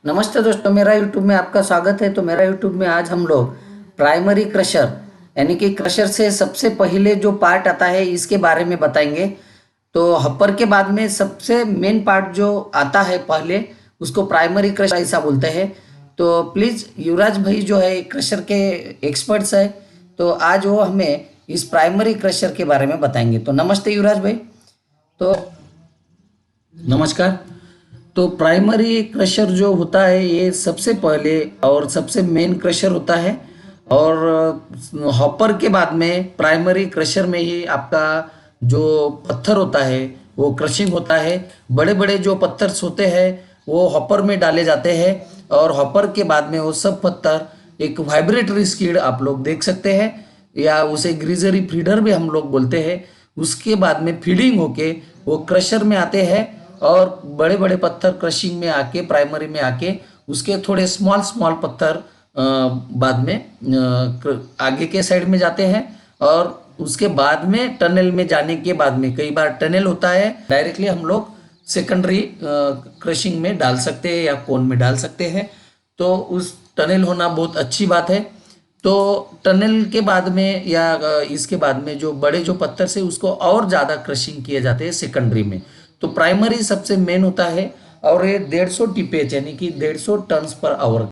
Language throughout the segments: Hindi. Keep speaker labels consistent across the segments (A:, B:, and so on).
A: नमस्ते दोस्तों, मेरा यूट्यूब में आपका स्वागत है। तो मेरा यूट्यूब में आज हम लोग प्राइमरी क्रशर यानी कि क्रशर से सबसे पहले जो पार्ट आता है इसके बारे में बताएंगे। तो हपर के बाद में सबसे मेन पार्ट जो आता है पहले उसको प्राइमरी क्रशर ऐसा बोलते हैं। तो प्लीज़ युवराज भाई जो है क्रशर के एक्सपर्ट्स है, तो आज वो हमें इस प्राइमरी क्रशर के बारे में बताएंगे। तो नमस्ते युवराज भाई। तो नमस्कार। तो प्राइमरी क्रशर जो होता है ये सबसे पहले और सबसे मेन क्रशर होता है। और हॉपर के बाद में प्राइमरी क्रशर में ही आपका जो पत्थर होता है वो क्रशिंग होता है। बड़े बड़े जो पत्थर होते हैं वो हॉपर में डाले जाते हैं और हॉपर के बाद में वो सब पत्थर एक वाइब्रेटरी स्किड आप लोग देख सकते हैं, या उसे ग्रीजरी फीडर भी हम लोग बोलते हैं। उसके बाद में फीडिंग होके वो क्रशर में आते हैं और बड़े बड़े पत्थर क्रशिंग में आके प्राइमरी में आके उसके थोड़े स्मॉल स्मॉल पत्थर बाद में आगे के साइड में जाते हैं। और उसके बाद में टनल में जाने के बाद में कई बार टनल होता है, डायरेक्टली हम लोग सेकेंडरी क्रशिंग में डाल सकते हैं या कोन में डाल सकते हैं। तो उस टनल होना बहुत अच्छी बात है। तो टनल के बाद में या इसके बाद में जो बड़े जो पत्थर से उसको और ज़्यादा क्रशिंग किए जाते हैं सेकेंडरी में। तो प्राइमरी सबसे मेन होता है और ये 150 टीपीएच यानी कि 150 टन्स पर आवर,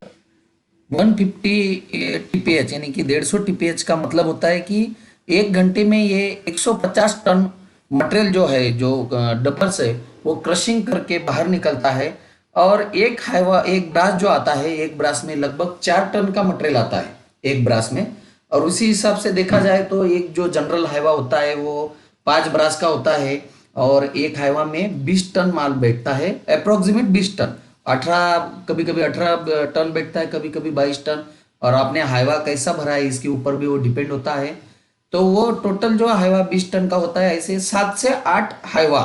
A: 150 टीपीएच यानी कि 150 टीपीएच का मतलब होता है कि एक घंटे में ये 150 टन मटेरियल जो है, जो डब्बर से वो क्रशिंग करके बाहर निकलता है। और एक ब्रास जो आता है, एक ब्रास में लगभग 4 टन का मटेरियल आता है एक ब्रास में। और उसी हिसाब से देखा जाए तो एक जो जनरल हाईवा होता है वो 5 ब्रास का होता है और एक हाईवा में 20 टन माल बैठता है, अप्रोक्सीमेट 20 टन। 18, कभी कभी 18 टन बैठता है, कभी कभी 22 टन। और आपने हाईवा कैसा भरा है इसके ऊपर भी वो डिपेंड होता है। तो वो टोटल जो हाईवा 20 टन का होता है, ऐसे 7 से 8 हाईवा,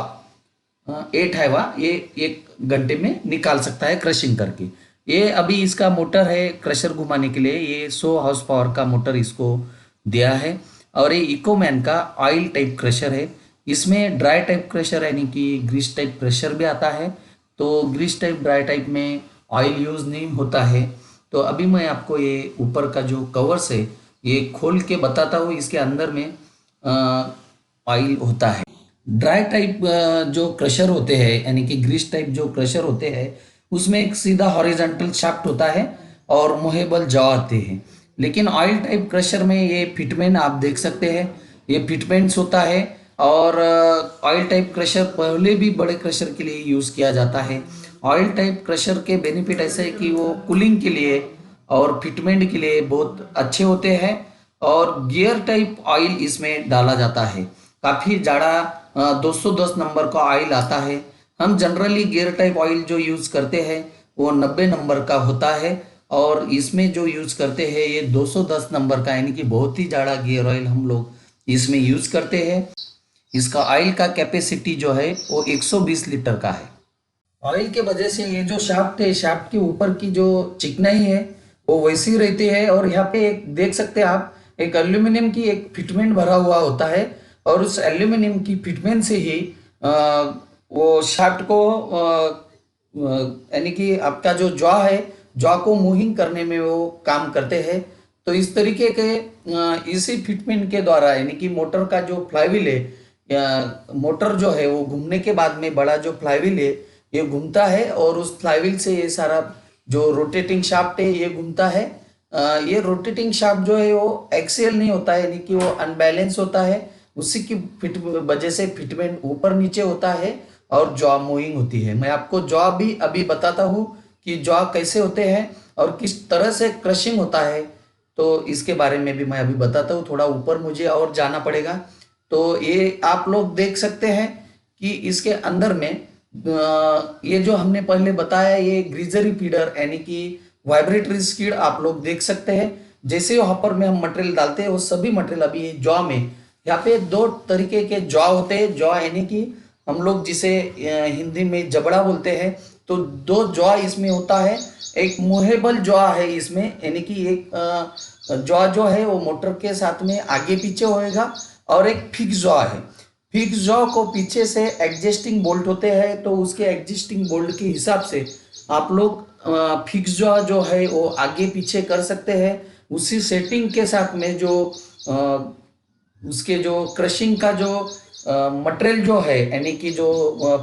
A: 8 हाईवा ये एक घंटे में निकाल सकता है क्रशिंग करके। ये अभी इसका मोटर है क्रशर घुमाने के लिए, ये 100 हॉर्स पावर का मोटर इसको दिया है। और ये इकोमैन का ऑयल टाइप क्रशर है। इसमें ड्राई टाइप क्रशर यानी कि ग्रीस टाइप क्रशर भी आता है। तो ग्रीस टाइप ड्राई टाइप में ऑयल यूज़ नहीं होता है। तो अभी मैं आपको ये ऊपर का जो कवर्स है ये खोल के बताता हूँ। इसके अंदर में ऑयल होता है। ड्राई टाइप जो क्रशर होते हैं यानी कि ग्रीस टाइप जो क्रशर होते हैं उसमें एक सीधा हॉरिजॉन्टल शाफ्ट होता है और मूवेबल जॉ आते हैं। लेकिन ऑयल टाइप क्रशर में ये फिटमेंट आप देख सकते हैं, ये फिटमेंट्स होता है। और ऑयल टाइप क्रशर पहले भी बड़े क्रशर के लिए यूज़ किया जाता है। ऑयल टाइप क्रशर के बेनिफिट ऐसे है कि वो कूलिंग के लिए और फिटमेंट के लिए बहुत अच्छे होते हैं। और गियर टाइप ऑयल इसमें डाला जाता है। काफ़ी ज़्यादा 210 नंबर का ऑयल आता है। हम जनरली गियर टाइप ऑयल जो यूज़ करते हैं वो 90 नंबर का होता है। और इसमें जो यूज़ करते हैं ये 210 नंबर का, यानी कि बहुत ही ज़्यादा गियर ऑयल हम लोग इसमें यूज़ करते हैं। इसका ऑयल का कैपेसिटी जो है वो 120 लीटर का है। ऑयल के वजह से ये जो शाफ्ट है, शाफ्ट के ऊपर की जो चिकनाई है वो वैसी रहती है। और यहाँ पे एक देख सकते हैं आप, एक एल्यूमिनियम की एक फिटमेंट भरा हुआ होता है। और उस एल्यूमिनियम की फिटमेंट से ही वो शाफ्ट को यानी कि आपका जो जॉ है, जॉ को मूविंग करने में वो काम करते हैं। तो इस तरीके के इसी फिटमेंट के द्वारा यानी कि मोटर का जो फ्लाईव्हील है या मोटर जो है वो घूमने के बाद में बड़ा जो फ्लाईव्हील है ये घूमता है और उस फ्लाईव्हील से ये सारा जो रोटेटिंग शाफ्ट है ये घूमता है। ये रोटेटिंग शाफ्ट जो है वो एक्सियल नहीं होता है, यानी कि वो अनबैलेंस होता है। उसी की फिट वजह से फिटमेंट ऊपर नीचे होता है और जॉ मूविंग होती है। मैं आपको जॉ भी अभी बताता हूँ कि जॉ कैसे होते हैं और किस तरह से क्रशिंग होता है। तो इसके बारे में भी मैं अभी बताता हूँ। थोड़ा ऊपर मुझे और जाना पड़ेगा। तो ये आप लोग देख सकते हैं कि इसके अंदर में ये जो हमने पहले बताया ये ग्रीजरी फीडर यानी कि वाइब्रेटरी स्किड आप लोग देख सकते हैं। जैसे हॉपर में हम मटेरियल डालते हैं वो सभी मटेरियल अभी ये जॉ में, यहाँ पे 2 तरीके के जॉ होते हैं। जॉ यानी कि हम लोग जिसे हिंदी में जबड़ा बोलते हैं। तो 2 जॉ इसमें होता है। एक मूवेबल जॉ है इसमें, यानी कि एक जॉ जो है वो मोटर के साथ में आगे पीछे होएगा। और एक फिक्स जॉ है। फिक्स जॉ को पीछे से एडजस्टिंग बोल्ट होते हैं, तो उसके एडजस्टिंग बोल्ट के हिसाब से आप लोग फिक्स जो है वो आगे पीछे कर सकते हैं। उसी सेटिंग के साथ में जो उसके जो क्रशिंग का जो मटेरियल जो है, यानी कि जो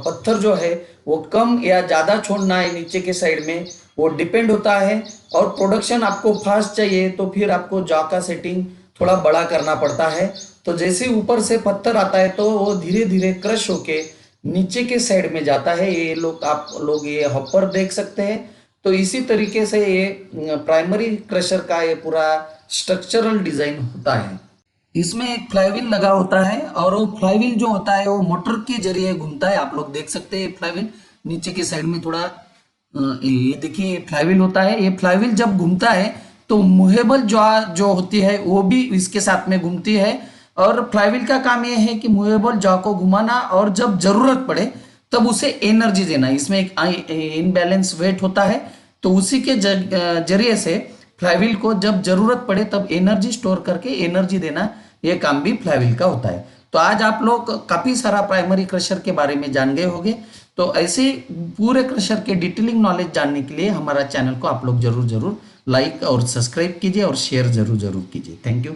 A: पत्थर जो है वो कम या ज़्यादा छोड़ना है नीचे के साइड में, वो डिपेंड होता है। और प्रोडक्शन आपको फास्ट चाहिए तो फिर आपको जॉ का सेटिंग थोड़ा बड़ा करना पड़ता है। तो जैसे ऊपर से पत्थर आता है तो वो धीरे धीरे क्रश होके नीचे के साइड में जाता है। ये लोग आप लोग ये हॉपर देख सकते हैं। तो इसी तरीके से ये प्राइमरी क्रशर का ये पूरा स्ट्रक्चरल डिजाइन होता है। इसमें एक फ्लाईव्हील लगा होता है और वो फ्लाईव्हील जो होता है वो मोटर के जरिए घूमता है। आप लोग देख सकते हैं फ्लाईव्हील नीचे की साइड में थोड़ा ये देखिए फ्लाईव्हील होता है। ये फ्लाईव्हील जब घूमता है तो मूवेबल जो होती है वो भी इसके साथ में घूमती है। और फ्लाईव्हील का काम ये है कि मूवेबल जॉ को घुमाना और जब जरूरत पड़े तब उसे एनर्जी देना। इसमें एक इनबैलेंस वेट होता है तो उसी के जरिए से फ्लाईव्हील को जब जरूरत पड़े तब एनर्जी स्टोर करके एनर्जी देना, ये काम भी फ्लाईव्हील का होता है। तो आज आप लोग काफी सारा प्राइमरी क्रशर के बारे में जान गए होंगे। तो ऐसे पूरे क्रशर के डिटेलिंग नॉलेज जानने के लिए हमारा चैनल को आप लोग जरूर जरूर लाइक और सब्सक्राइब कीजिए और शेयर जरूर जरूर कीजिए। Thank you.